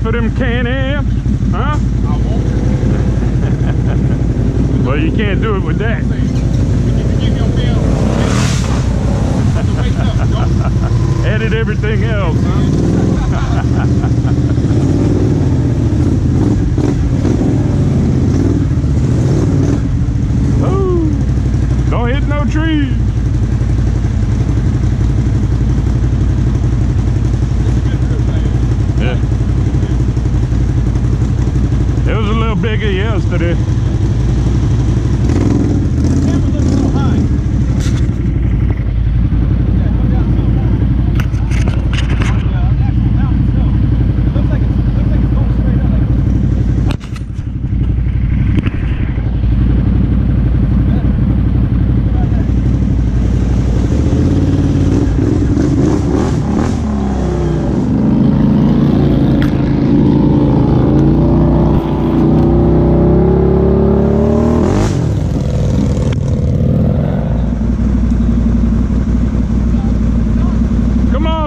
for them Can-Am? Huh? I won't. Well, you can't do it with that. Edit everything else, huh? Ooh, don't hit no trees. Yeah. It was a little bigger yesterday.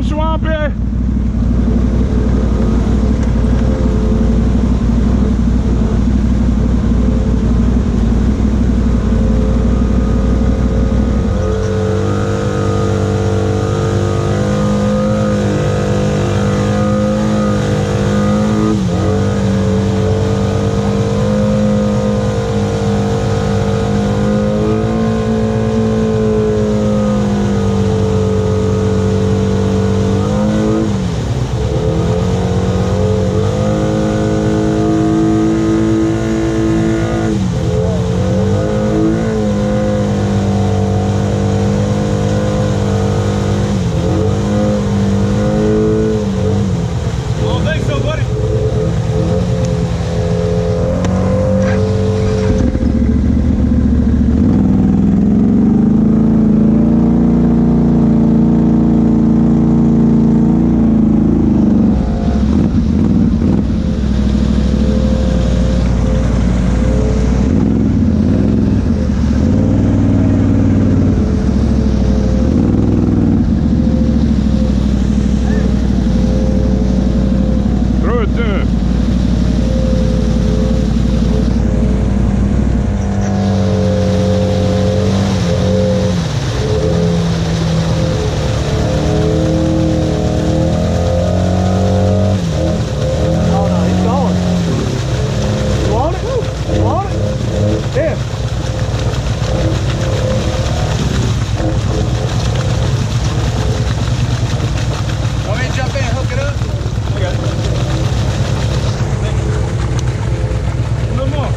Swampy.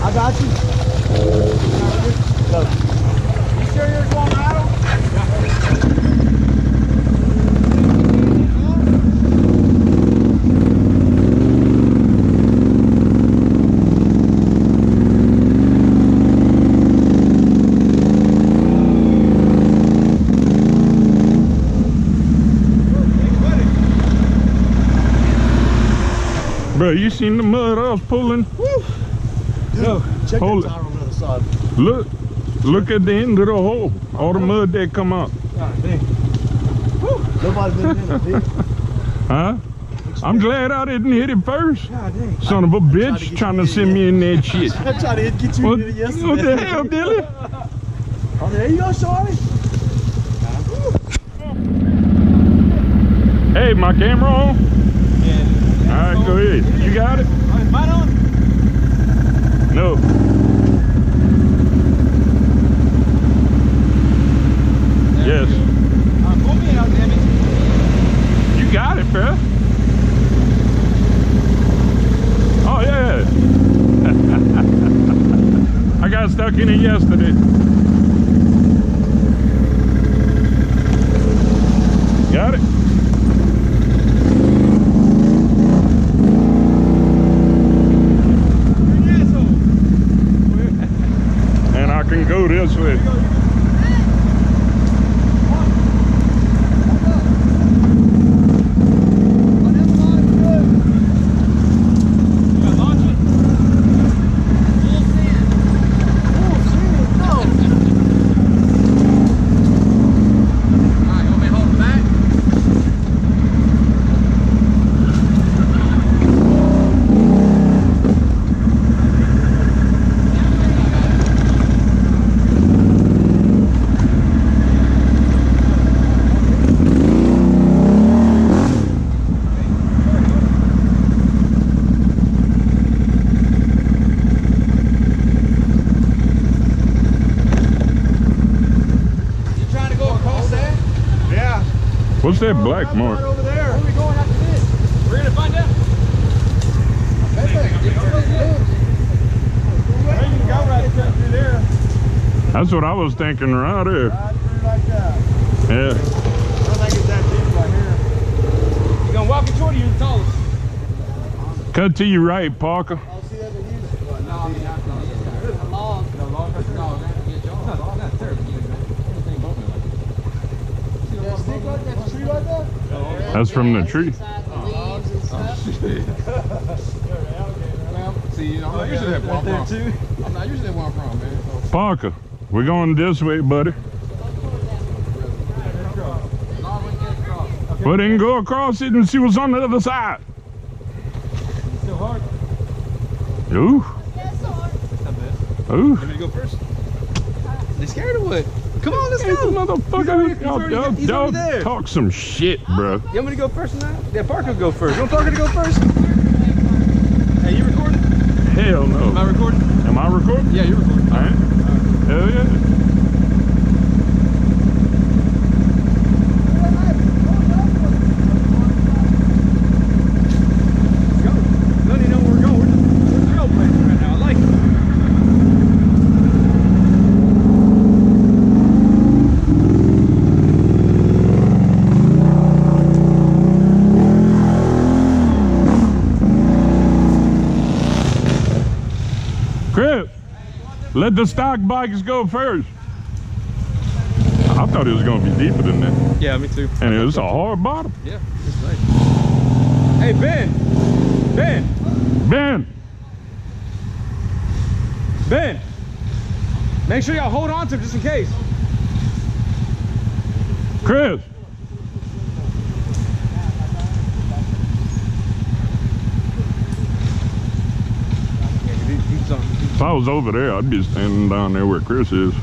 I got you. Go. You sure you're going idle? Bro, you seen the mud I was pulling? Woo. No, check Hold that tire on the other side. Look at the end of the hole. All the mud that come out. God dang. Woo. Nobody's been in it, dude. Huh? I'm glad I didn't hit it first. God dang. Son of a bitch trying to send me in that shit. I tried to get you in it yesterday. What the hell, Dilly? Oh, there you go, Shorty. Hey, my camera on? Yeah. All right, go ahead. You got it? Is mine on? No. Yes. Pull me out, damn it. You got it, bro. Oh, yeah. I got stuck in it yesterday. Got it? And I can go this way. What's that black mark? Right over there. Where are we going after this? We're gonna find out. Well, you can go right through there. That's what I was thinking right there. Right through like that. Yeah. I don't think it's that deep right here. You gonna walk it toward you, the tallest. Cut to your right, Parker. I'll see that in use. No, I mean, not the log. No, log. No, not terrible. Anything about me like that. That stick like that, tree like that? That's from the tree. See, you know, I'm not usually that walk wrong. I'm not usually that walk wrong, man. So. Parker, we're going this way, buddy. Well, then go across it and see what's on the other side. Still hard. Ooh. That's not bad. Ooh. You want me to go first? They scared of what? Come on, let's go. Motherfucker, he's already there. Talk some shit, bro. You want me to go first now? Yeah, Parker go first. You want Parker to go first? Hey, you recording? Hell no. Am I recording? Am I recording? Yeah, you're recording. All right. Hell yeah. Let's go. None of you know where we're going. We're trailblazing right now. I like it. Chris, let the stock bikes go first. I thought it was going to be deeper than that. Yeah, me too. And it was a hard bottom. Yeah, it's nice. Hey, Ben. Ben. Make sure y'all hold on to him just in case. Chris. If I was over there, I'd be standing down there where Chris is.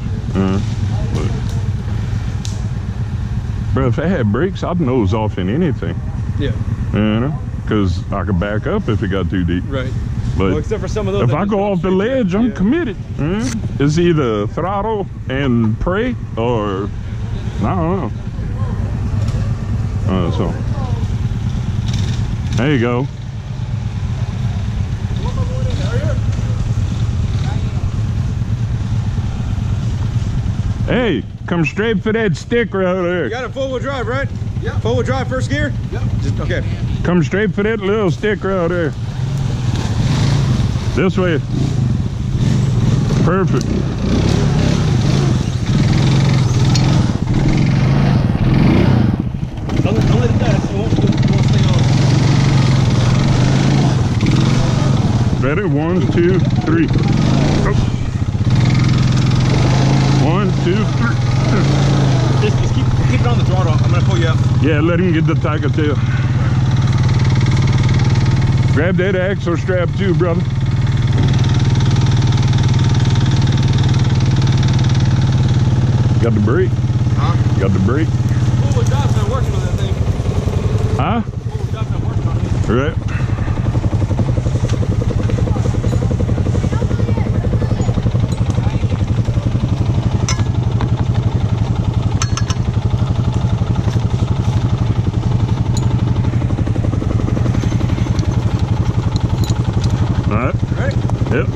Bro, if I had brakes, I'd nose off in anything. Yeah. You know? Because I could back up if it got too deep. Right. But Well, except for some of those. if that I just go drop off the straight ledge, there. I'm Yeah. committed. It's either throttle and pray, or I don't know. So there you go. Hey, come straight for that stick right there. You got a four-wheel drive, right? Yeah. Four-wheel drive, first gear? Yep. Just, okay. Come straight for that little stick right there. This way. Perfect. Don't let it die. It won't stay on. Ready? 1, 2, 3. Oh. 1, 2, 3. Just keep it on the throttle. I'm gonna pull you out. Yeah, let him get the tiger tail. Grab that axle strap too, brother. Got the brake? Huh? Got the brake? Four-wheel drive's not working on that thing. Huh? Four-wheel drive's not working on it. Right. Yep.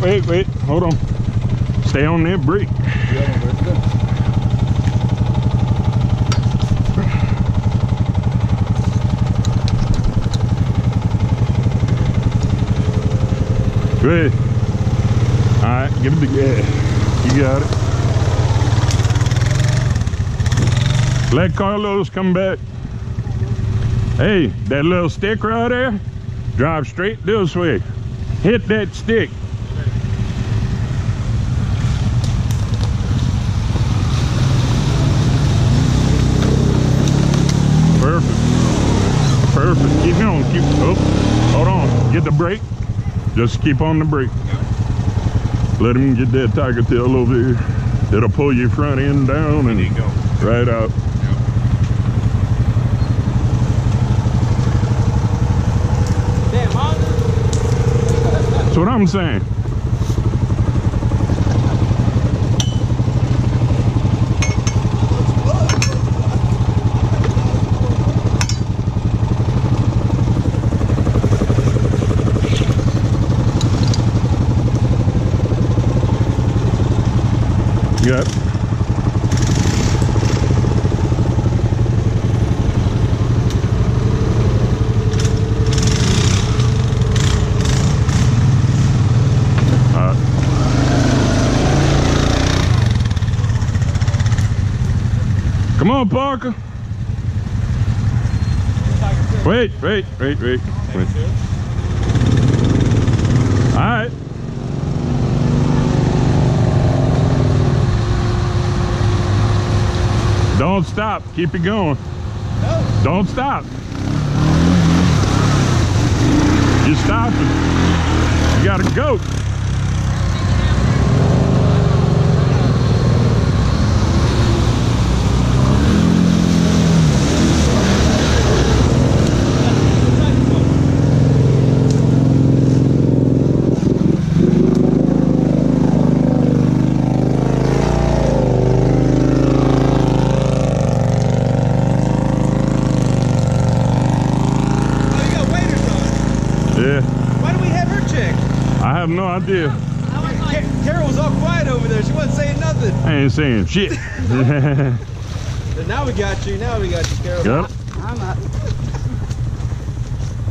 Wait. Wait. Hold on. Stay on that brake. Good. All right, give it the gas. You got it. Let Carlos come back. Hey, that little stick right there, drive straight this way. Hit that stick. Perfect. Keep going. Hold on. Get the brake. Just keep on the brake. Let him get that tiger tail over here. It'll pull your front end down and right out. That's what I'm saying. Yep. Come on, Parker. Wait. All right. Don't stop. Keep it going. No. Don't stop. You're stopping. You gotta go. Yeah. Why do we have her checked? I have no idea. Carol was all quiet over there. She wasn't saying nothing. I ain't saying shit. But now we got you. Now we got you, Carol. Got it? I'm up.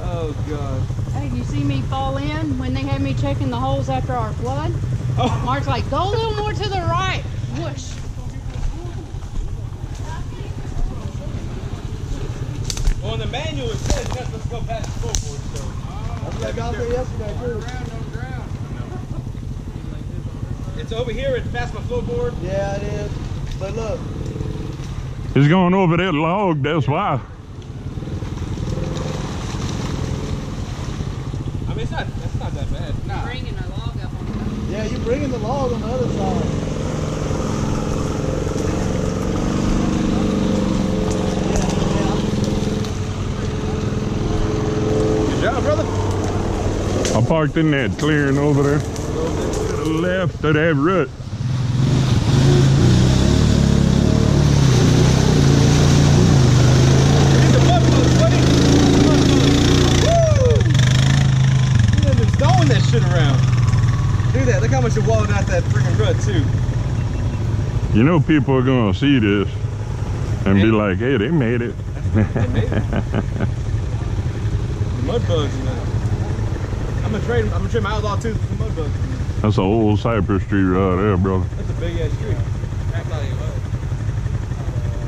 Oh, God. Hey, you see me fall in when they had me checking the holes after our flood? Oh. Mark's like, go a little more to the right. Whoosh. Well, in the manual it says you're not supposed to go past the floorboard, so. That's what I got there yesterday, too. It's over here, it's past my floorboard. Yeah, it is. But look. It's going over that log, that's why. I mean, that's not that bad. Nah. Bringing a log up on the Yeah, you're bringing the log on the other side. Good job, brother. I parked in that clearing over there. To the left of that rut. These are mud bugs, buddy. Woo! You have been throwing that shit around. Do that. Look how much you walled out that freaking rut, too. You know people are gonna see this and be like, hey, they made it. They made it. Mud bugs, man. I'm gonna trade my outlaw tooth for mud bugs. That's an old Cypress tree right there, brother. That's a big ass tree.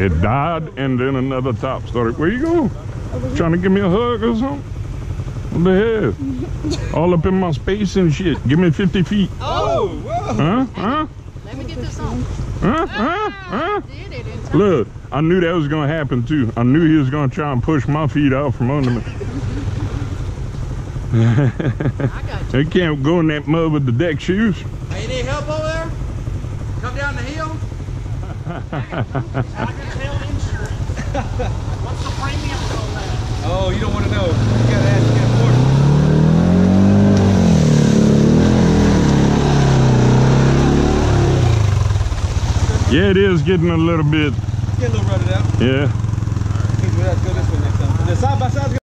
It died and then another top started. Where you going? Trying to give me a hug or something? What the hell? All up in my space and shit. Give me 50 feet. Oh, whoa. Huh? Let me get this on. Huh? Did it in time. Look, I knew that was gonna happen too. I knew he was gonna try and push my feet out from under me. I got you. They can't go in that mud with the deck shoes. Hey, you need help over there? Come down the hill? What's the premium on that? Oh, you don't want to know. You gotta ask, you can't afford it. Yeah, it is getting a little bit. Get a little rutted out. Yeah. We'll have to go this way next time. The side by side.